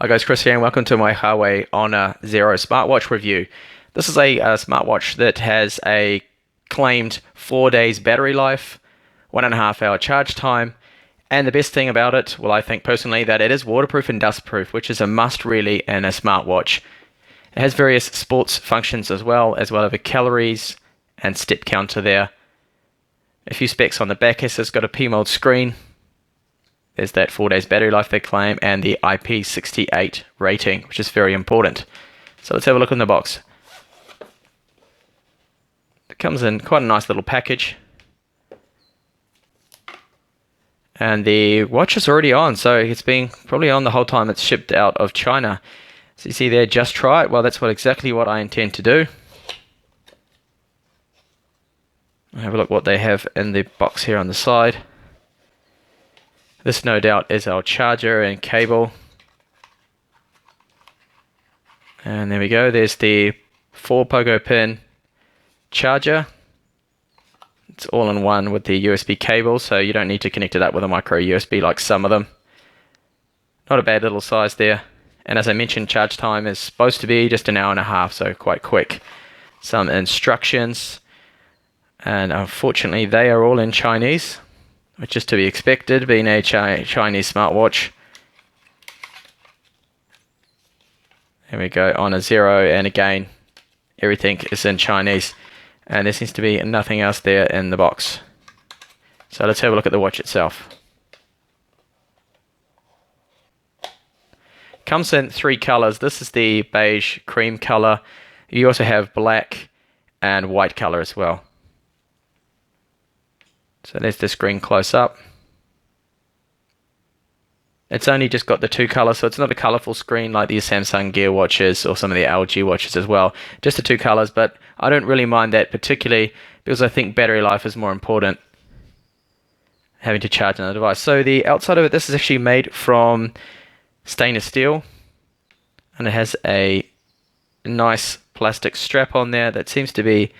Hi guys, Chris here and welcome to my Huawei Honor Zero smartwatch review. This is a smartwatch that has a claimed 4 days battery life, 1.5 hour charge time, and the best thing about it, well I think personally, that it is waterproof and dustproof, which is a must really in a smartwatch. It has various sports functions as well as calories and step counter there. A few specs on the back. It's got a PMOLED screen. There's that 4 days battery life they claim and the IP68 rating, which is very important. So let's have a look in the box. It comes in quite a nice little package. And the watch is already on, so it's been probably on the whole time it's shipped out of China. So you see there, just try it. Well, that's exactly what I intend to do. I'll have a look what they have in the box here on the side. This no doubt is our charger and cable. And there we go, there's the 4 pogo pin charger. It's all in one with the USB cable, so you don't need to connect it up with a micro USB like some of them. Not a bad little size there. And as I mentioned, charge time is supposed to be just 1.5 hours, so quite quick. Some instructions, and unfortunately they are all in Chinese, which is to be expected, being a Chinese smartwatch. There we go, Honor Zero, and again, everything is in Chinese. And there seems to be nothing else there in the box. So let's have a look at the watch itself. Comes in 3 colors. This is the beige cream color. You also have black and white color as well. So there's the screen close up. It's only just got the 2 colors, so it's not a colorful screen like the Samsung Gear watches or some of the LG watches as well. Just the 2 colors, but I don't really mind that particularly because I think battery life is more important, having to charge on the device. So the outside of it, this is actually made from stainless steel, and it has a nice plastic strap on there that seems to be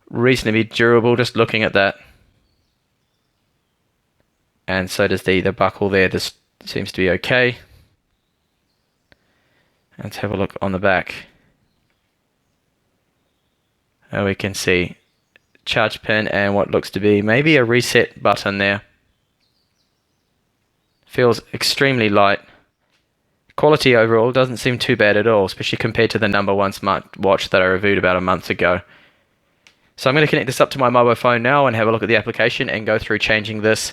reasonably durable, just looking at that. And so does the buckle there. This seems to be okay. Let's have a look on the back. We can see charge pin and what looks to be maybe a reset button there. Feels extremely light. Quality overall doesn't seem too bad at all, especially compared to the #1 smartwatch that I reviewed about a month ago. So I'm going to connect this up to my mobile phone now and have a look at the application and go through changing this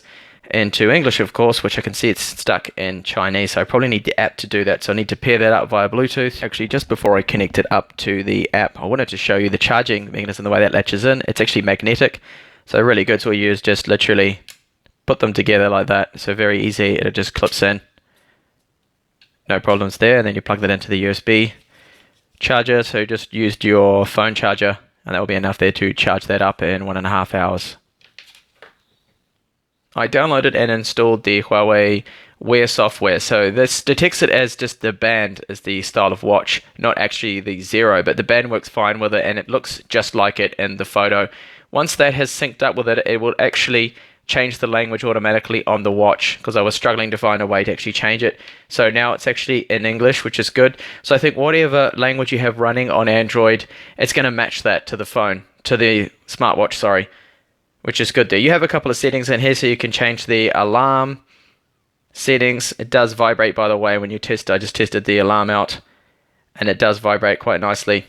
into English, of course, which I can see it's stuck in Chinese, so I probably need the app to do that. So I need to pair that up via Bluetooth. Actually, just before I connect it up to the app, I wanted to show you the charging mechanism, the way that latches in. It's actually magnetic, so really good. So all you is just literally put them together like that. So very easy, it just clips in. No problems there, and then you plug that into the USB charger. So just used your phone charger, and that will be enough there to charge that up in 1.5 hours. I downloaded and installed the Huawei Wear software. So this detects it as just the band as the style of watch, not actually the Zero, but the band works fine with it and it looks just like it in the photo. Once that has synced up with it, it will actually change the language automatically on the watch, because I was struggling to find a way to actually change it. So now it's actually in English, which is good. So I think whatever language you have running on Android, it's going to match that to the phone, to the smartwatch, sorry. Which is good there. You have a couple of settings in here, so you can change the alarm settings. It does vibrate, by the way, when you test. I just tested the alarm out, and it does vibrate quite nicely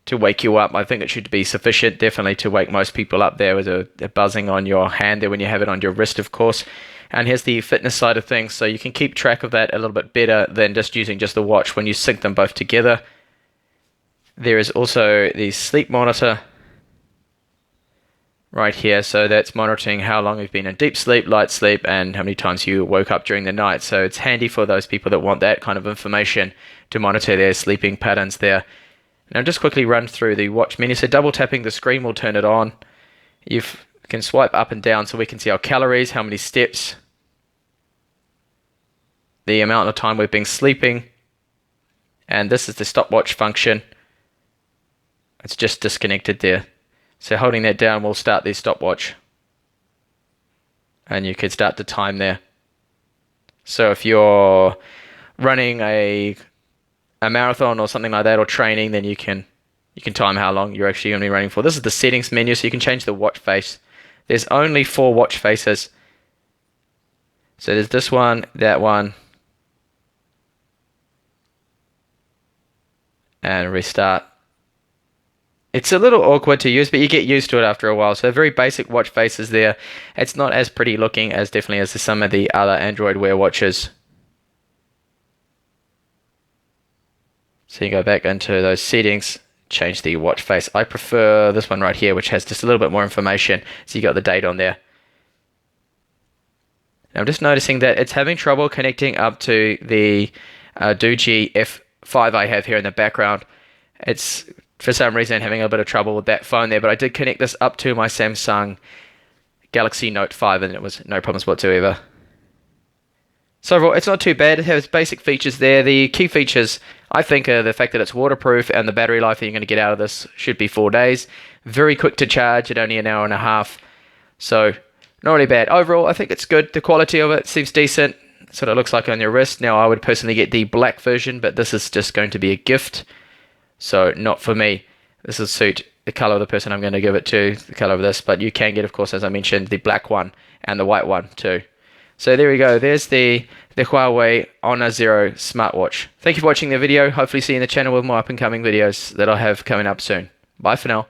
to wake you up. I think it should be sufficient, definitely, to wake most people up there with a buzzing on your hand there when you have it on your wrist, of course. And here's the fitness side of things, so you can keep track of that a little bit better than just using just the watch when you sync them both together. There is also the sleep monitor right here, so that's monitoring how long you've been in deep sleep, light sleep, and how many times you woke up during the night. So it's handy for those people that want that kind of information to monitor their sleeping patterns there. Now just quickly run through the watch menu. So double tapping the screen will turn it on. You can swipe up and down so we can see our calories, how many steps, the amount of time we've been sleeping, and this is the stopwatch function. It's just disconnected there. So holding that down will start the stopwatch, and you can start the time there. So if you're running a marathon or something like that, or training, then you can time how long you're actually going to be running for. This is the settings menu, so you can change the watch face. There's only 4 watch faces. So there's this one, that one, and restart. It's a little awkward to use, but you get used to it after a while. So very basic watch faces there. It's not as pretty looking as definitely as some of the other Android Wear watches. So you go back into those settings, change the watch face. I prefer this one right here, which has just a little bit more information. So you got the date on there. Now I'm just noticing that it's having trouble connecting up to the Doogee F5 I have here in the background. It's for some reason having a bit of trouble with that phone there, but I did connect this up to my Samsung Galaxy Note 5 and it was no problems whatsoever. So overall, it's not too bad. It has basic features there. The key features, I think, are the fact that it's waterproof and the battery life that you're going to get out of this should be 4 days. Very quick to charge at only an hour and a half. So not really bad. Overall, I think it's good. The quality of it seems decent. That's what it looks like on your wrist. Now, I would personally get the black version, but this is just going to be a gift. So not for me. This will suit the color of the person I'm going to give it to, the color of this. But you can get, of course, as I mentioned, the black one and the white one too. So there we go. There's the Huawei Honor Zero smartwatch. Thank you for watching the video. Hopefully see you in the channel with more up and coming videos that I'll have coming up soon. Bye for now.